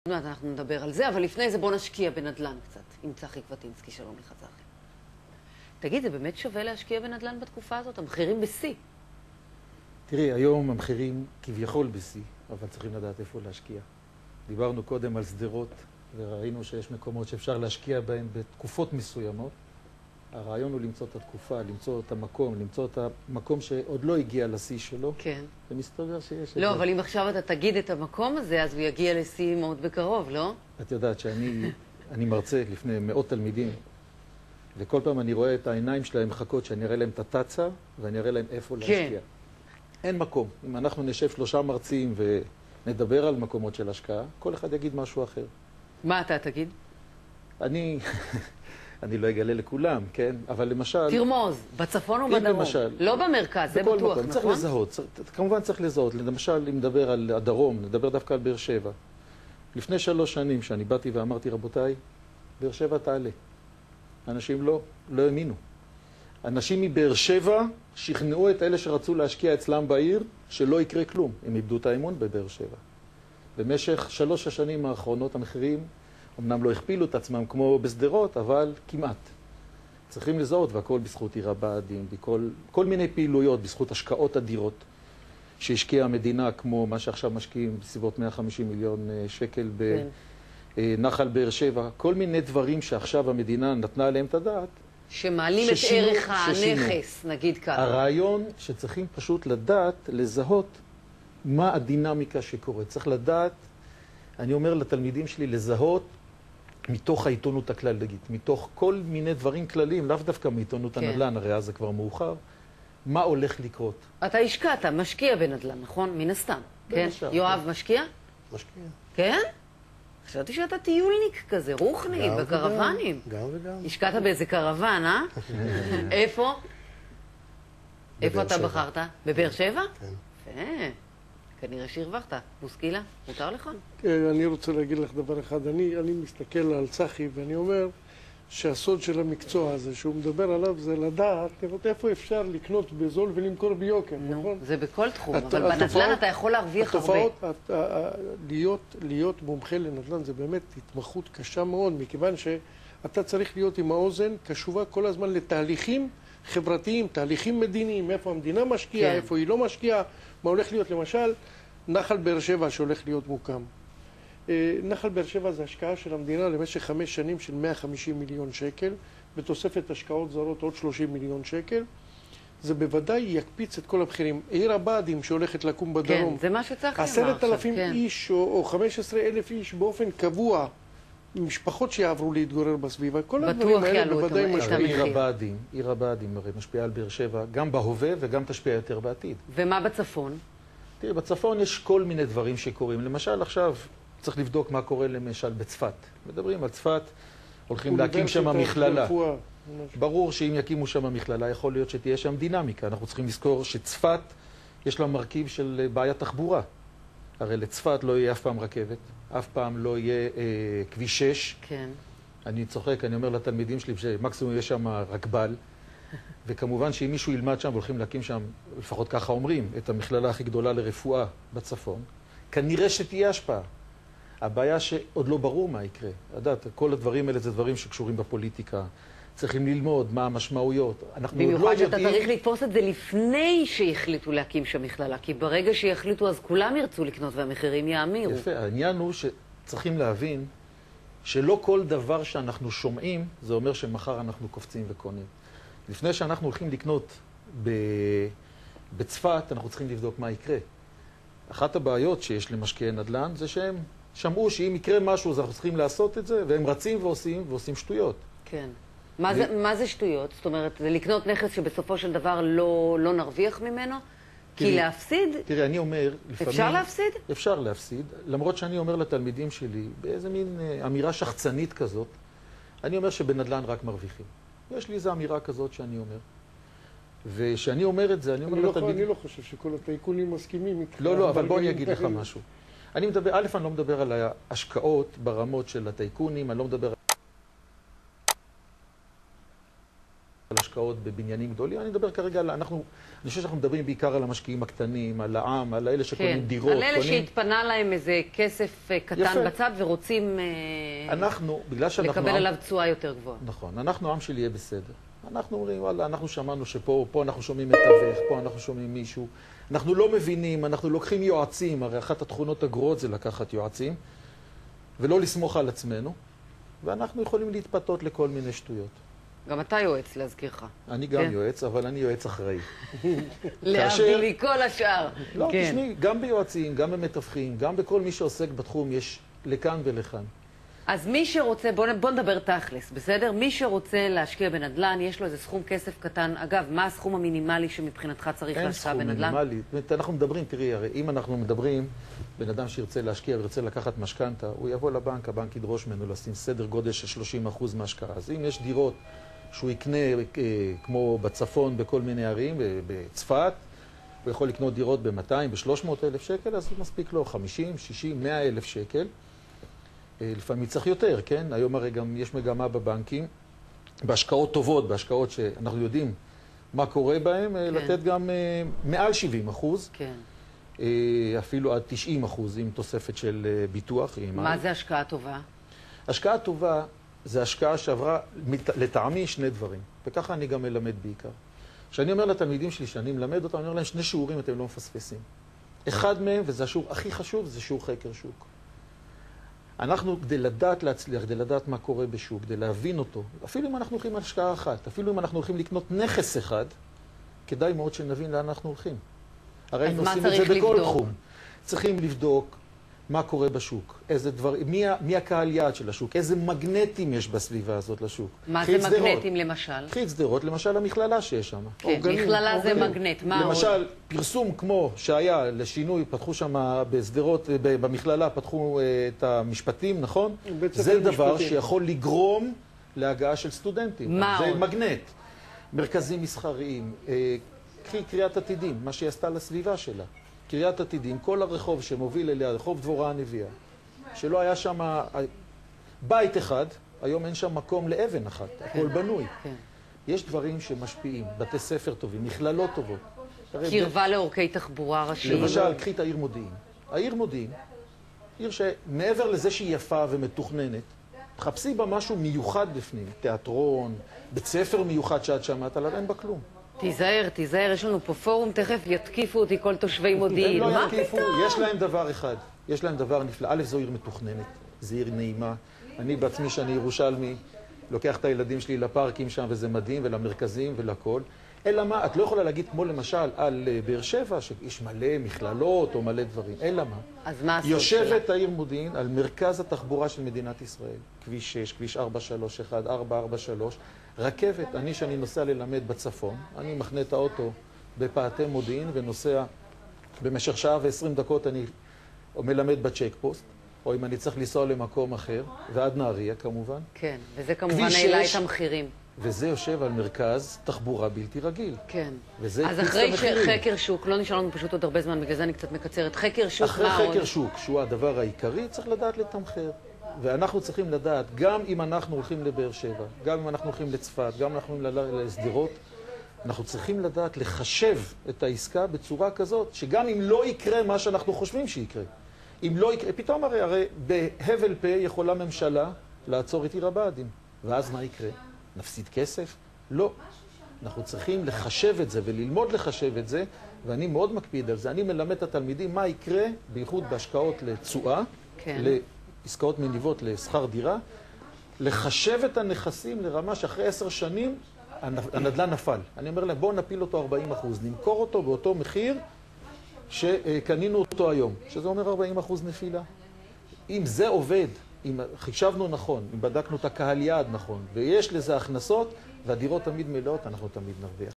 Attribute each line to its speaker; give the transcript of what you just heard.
Speaker 1: אנחנו נדבר על זה, אבל לפני זה בוא נשקיע בנדל"ן קצת, עם צחי קווטינסקי. שלום לך, צחי. תגיד, זה באמת שווה להשקיע בנדל"ן בתקופה הזאת? המחירים בשיא.
Speaker 2: תראי, היום המחירים כביכול בשיא, אבל צריכים לדעת איפה להשקיע. דיברנו קודם על שדרות, וראינו שיש מקומות שאפשר להשקיע בהם בתקופות מסוימות. הרעיון הוא למצוא את התקופה, למצוא את המקום, למצוא את המקום שעוד לא הגיע לשיא שלו.
Speaker 1: כן.
Speaker 2: ומסתבר שיש...
Speaker 1: לא, אבל אם עכשיו אתה תגיד את המקום הזה, אז הוא יגיע לשיא מאוד בקרוב, לא?
Speaker 2: את יודעת שאני מרצה לפני מאות תלמידים, וכל פעם אני רואה את העיניים שלהם מחכות שאני אראה להם את התצה, ואני אראה להם איפה להשקיע. אין מקום. אם אנחנו נשב 3 מרצים ונדבר על מקומות של השקעה, כל אחד יגיד משהו אחר.
Speaker 1: מה אתה תגיד?
Speaker 2: אני לא אגלה לכולם, כן? אבל למשל...
Speaker 1: תרמוז, בצפון או בדרום?
Speaker 2: למשל,
Speaker 1: לא במרכז, זה בטוח, נכון?
Speaker 2: צריך לזהות, כמובן צריך לזהות. למשל, אם נדבר על הדרום, נדבר דווקא על באר שבע. לפני 3 שנים שאני באתי ואמרתי, רבותיי, באר שבע תעלה. אנשים לא האמינו. אנשים מבאר שבע שכנעו את אלה שרצו להשקיע אצלם בעיר שלא יקרה כלום. הם איבדו את האמון בבאר שבע. במשך 3 השנים האחרונות המחירים אמנם לא הכפילו את עצמם כמו בסדרות, אבל כמעט. צריכים לזהות, והכל בזכות עיר הבה"דים, כל מיני פעילויות, בזכות השקעות אדירות שהשקיעה המדינה, כמו מה שעכשיו משקיעים בסביבות 150 מיליון שקל בנחל באר שבע. כל מיני דברים שעכשיו המדינה נתנה עליהם את הדעת.
Speaker 1: שמעלים את ערך הנכס, נגיד ככה.
Speaker 2: הרעיון שצריכים פשוט לדעת, לזהות מה הדינמיקה שקורית. צריך לדעת, אני אומר לתלמידים שלי, לזהות מתוך העיתונות הכללית, מתוך כל מיני דברים כלליים, לאו דווקא מעיתונות הנדל"ן, הרי אז זה כבר מאוחר, מה הולך לקרות.
Speaker 1: אתה השקעת, משקיע בנדל"ן, נכון? מן הסתם. כן? יואב משקיע?
Speaker 3: משקיע.
Speaker 1: כן? חשבתי שאתה טיולניק כזה, רוחני, בקרוונים.
Speaker 3: גם וגם.
Speaker 1: השקעת באיזה קרוון, אה? איפה? איפה אתה בחרת? בבאר שבע?
Speaker 3: כן.
Speaker 1: כנראה שהרווחת. בוסקילה, מותר לך?
Speaker 3: אני רוצה להגיד לך דבר אחד. אני מסתכל על צחי ואני אומר שהסוד של המקצוע הזה שהוא מדבר עליו זה לדעת, לראות איפה אפשר לקנות בזול ולמכור ביוקר, נכון?
Speaker 1: זה בכל תחום, אבל בנדל"ן אתה יכול להרוויח הרבה.
Speaker 3: להיות מומחה לנדל"ן זה באמת התמחות קשה מאוד, מכיוון שאתה צריך להיות עם האוזן קשובה כל הזמן לתהליכים חברתיים, תהליכים מדיניים, איפה המדינה משקיעה, איפה היא לא משקיעה, מה הולך להיות. למשל, נחל באר שבע שהולך להיות מוקם. נחל באר שבע זה השקעה של המדינה למשך 5 שנים של 150 מיליון שקל, בתוספת השקעות זרות עוד 30 מיליון שקל. זה בוודאי יקפיץ את כל המחירים. עיר הבה"דים שהולכת לקום בדרום,
Speaker 1: כן, זה מה שצריך לומר
Speaker 3: 10,000 איש או 15,000 איש באופן קבוע, משפחות שיעברו להתגורר בסביבה, כל הדברים האלה בוודאי משפיעים.
Speaker 2: עיר הבה"דים הרי משפיעה על באר שבע, גם בהווה וגם תשפיע יותר בעתיד.
Speaker 1: ומה בצפון?
Speaker 2: תראי, בצפון יש כל מיני דברים שקורים. למשל, עכשיו צריך לבדוק מה קורה למשל בצפת. מדברים על צפת, הולכים להקים שם מכללה. ברור שאם יקימו שם מכללה, יכול להיות שתהיה שם דינמיקה. אנחנו צריכים לזכור שצפת יש לה מרכיב של בעיית תחבורה. הרי לצפת לא יהיה אף פעם רכבת, אף פעם לא יהיה כביש 6.
Speaker 1: כן.
Speaker 2: אני צוחק, אני אומר לתלמידים שלי שמקסימום יש שם רכבל, וכמובן שאם מישהו ילמד שם והולכים להקים שם, לפחות ככה אומרים, את המכללה הכי גדולה לרפואה בצפון, כנראה שתהיה השפעה. הבעיה שעוד לא ברור מה יקרה. יודעת, כל הדברים האלה זה דברים שקשורים בפוליטיקה. צריכים ללמוד מה המשמעויות.
Speaker 1: במיוחד שאתה צריך לתפוס את זה לפני שהחליטו להקים שם מכללה, כי ברגע שיחליטו אז כולם ירצו לקנות והמחירים יאמירו.
Speaker 2: יפה, העניין הוא שצריכים להבין שלא כל דבר שאנחנו שומעים, זה אומר שמחר אנחנו קופצים וקונים. לפני שאנחנו הולכים לקנות בצפת, אנחנו צריכים לבדוק מה יקרה. אחת הבעיות שיש למשקיעי נדל"ן זה שהם שמעו שאם יקרה משהו אז אנחנו צריכים לעשות את זה, והם רצים ועושים שטויות.
Speaker 1: כן. מה זה שטויות? זאת אומרת, זה לקנות נכס שבסופו של דבר לא נרוויח ממנו? כי להפסיד?
Speaker 2: תראי, אני אומר, לפעמים...
Speaker 1: אפשר להפסיד?
Speaker 2: אפשר להפסיד, למרות שאני אומר לתלמידים שלי, באיזה מין אמירה שחצנית כזאת, אני אומר שבנדל"ן רק מרוויחים. יש לי איזו אמירה כזאת שאני אומר. ושאני אומר את זה, אני אומר לתלמידים...
Speaker 3: אני לא חושב שכל הטייקונים מסכימים איתך.
Speaker 2: לא, אבל בוא אני אגיד לך משהו. אני לא מדבר על ההשקעות ברמות של הטייקונים, אני לא מדבר על השקעות השקעות בבניינים גדולים. אני מדבר כרגע על, אני חושב שאנחנו מדברים בעיקר על המשקיעים הקטנים, על העם, על אלה שקונים דירות.
Speaker 1: על אלה שהתפנה להם איזה כסף קטן בצד ורוצים לקבל עליו תשואה יותר גבוהה.
Speaker 2: נכון, אנחנו עם של יהיה בסדר. אנחנו אומרים, וואלה, אנחנו שמענו שפה אנחנו שומעים מתווך, פה אנחנו שומעים מישהו. אנחנו לא מבינים, אנחנו לוקחים יועצים, הרי אחת התכונות הגרועות זה לקחת יועצים, ולא לסמוך על עצמנו, ואנחנו יכולים להתפתות לכל מיני שטויות.
Speaker 1: גם אתה יועץ, להזכירך.
Speaker 2: אני גם יועץ, אבל אני יועץ אחראי.
Speaker 1: להביא לי כל השאר.
Speaker 2: לא, תשמעי, גם ביועצים, גם במתווכים, גם בכל מי שעוסק בתחום, יש לכאן ולכאן.
Speaker 1: אז מי שרוצה, בוא נדבר תכלס, בסדר? מי שרוצה להשקיע בנדל"ן, יש לו איזה סכום כסף קטן. אגב, מה הסכום המינימלי שמבחינתך צריך להשקיע בנדל"ן?
Speaker 2: אין סכום מינימלי. אנחנו מדברים, תראי, הרי אם אנחנו מדברים, בן אדם שירצה להשקיע וירצה לקחת משכנתה, הוא יבוא לבנק, הבנק ידרוש ממנו לשים סדר גודל של 30% מהשקעה. אז אם יש דירות שהוא יקנה, כמו בצפון, בכל מיני ערים, בצפת, הוא יכול לקנות דירות ב-200, ב-300 אלף שקל, אז הוא מספיק לו 50, 60, 100 אלף שקל. לפעמים צריך יותר, כן? היום הרי גם יש מגמה בבנקים, בהשקעות טובות, בהשקעות שאנחנו יודעים מה קורה בהן, לתת גם מעל 70%, אפילו עד 90% עם תוספת של ביטוח.
Speaker 1: מה זה השקעה טובה?
Speaker 2: השקעה טובה זה השקעה שעברה לטעמי שני דברים, וככה אני גם מלמד בעיקר. כשאני אומר לתלמידים שלי שאני מלמד אותם, אני אומר להם שני שיעורים אתם לא מפספסים. אחד מהם, וזה השיעור הכי חשוב, זה שיעור חקר שוק. אנחנו, כדי לדעת להצליח, כדי לדעת מה קורה בשוק, כדי להבין אותו, אפילו אם אנחנו הולכים על השקעה אחת, אפילו אם אנחנו הולכים לקנות נכס אחד, כדאי מאוד שנבין לאן אנחנו הולכים. הרי היינו עושים את זה בכל תחום. צריכים לבדוק מה קורה בשוק, איזה דבר, מי הקהל יעד של השוק, איזה מגנטים יש בסביבה הזאת לשוק.
Speaker 1: מה זה מגנטים למשל?
Speaker 2: קחי את שדרות, למשל המכללה שיש שם.
Speaker 1: כן, מכללה זה מגנט, מה עוד?
Speaker 2: למשל, פרסום כמו שהיה לשינוי, פתחו שם בסדרות, במכללה פתחו את המשפטים, נכון? זה דבר שיכול לגרום להגעה של סטודנטים.
Speaker 1: מה עוד?
Speaker 2: זה מגנט. מרכזים מסחריים, קחי קריאת עתידים, מה שהיא עשתה לסביבה שלה. קריאת עתידים, כל הרחוב שמוביל אליה, רחוב דבורה הנביאה, שלא היה שם בית אחד, היום אין שם מקום לאבן אחת, הכל בנוי. יש דברים שמשפיעים, בתי ספר טובים, מכללות טובות.
Speaker 1: קרבה לאורכי תחבורה ראשיים.
Speaker 2: למשל, קחי את העיר מודיעין. העיר מודיעין, עיר שמעבר לזה שהיא יפה ומתוכננת, תחפשי בה משהו מיוחד בפנים, תיאטרון, בית ספר מיוחד שאת שמעת עליו, אין בה כלום.
Speaker 1: תיזהר, תיזהר, יש לנו פה פורום, תכף יתקיפו אותי כל תושבי מודיעין.
Speaker 2: הם לא יתקיפו, יש להם דבר אחד, יש להם דבר נפלא. א', זו עיר מתוכננת, זו עיר נעימה. אני בעצמי, שאני ירושלמי, לוקח את הילדים שלי לפארקים שם, וזה מדהים, ולמרכזים ולכל. אלא מה, את לא יכולה להגיד כמו למשל על באר שבע, שיש מלא מכללות או מלא דברים. אלא מה?
Speaker 1: אז מה הסוד שלה?
Speaker 2: יושבת העיר מודיעין על מרכז התחבורה של מדינת ישראל. כביש 6, כביש 431, 443, רכבת. שאני נוסע ללמד בצפון, אני מכנה את האוטו בפאתי מודיעין ונוסע במשך שעה ו20 דקות אני מלמד בצ'ק פוסט, או אם אני צריך לנסוע למקום אחר, ועד נהריה כמובן.
Speaker 1: כן, וזה כמובן העלה את המחירים.
Speaker 2: וזה יושב על מרכז תחבורה בלתי רגיל.
Speaker 1: כן.
Speaker 2: וזה
Speaker 1: אז אחרי חקר שוק, לא נשאר לנו פשוט עוד הרבה זמן, בגלל זה אני קצת מקצרת. חקר שוק, מה עוד?
Speaker 2: אחרי חקר שוק, שהוא הדבר העיקרי, צריך לדעת לתמחר. ואנחנו צריכים לדעת, גם אם אנחנו הולכים לבאר שבע, גם אם אנחנו הולכים לצפת, גם אם אנחנו הולכים לסדרות, אנחנו צריכים לדעת לחשב את העסקה בצורה כזאת, שגם אם לא יקרה מה שאנחנו חושבים שיקרה, אם לא יקרה, פתאום הרי בהבל פה יכולה ממשלה לעצור את עיר הבה"דים. ואז מה יקרה? נפסיד כסף? לא. אנחנו צריכים לחשב את זה וללמוד לחשב את זה, ואני מאוד מקפיד על זה. אני מלמד את התלמידים מה יקרה, בייחוד בהשקעות לתשואה, לעסקאות מניבות לשכר דירה, לחשב את הנכסים לרמה שאחרי 10 שנים הנדל"ן נפל. אני אומר להם, בואו נפיל אותו 40%, נמכור אותו באותו מחיר שקנינו אותו היום, שזה אומר 40% נפילה. אם זה עובד, אם חישבנו נכון, אם בדקנו את הקהל יעד נכון, ויש לזה הכנסות, והדירות תמיד מלאות, אנחנו תמיד נרוויח.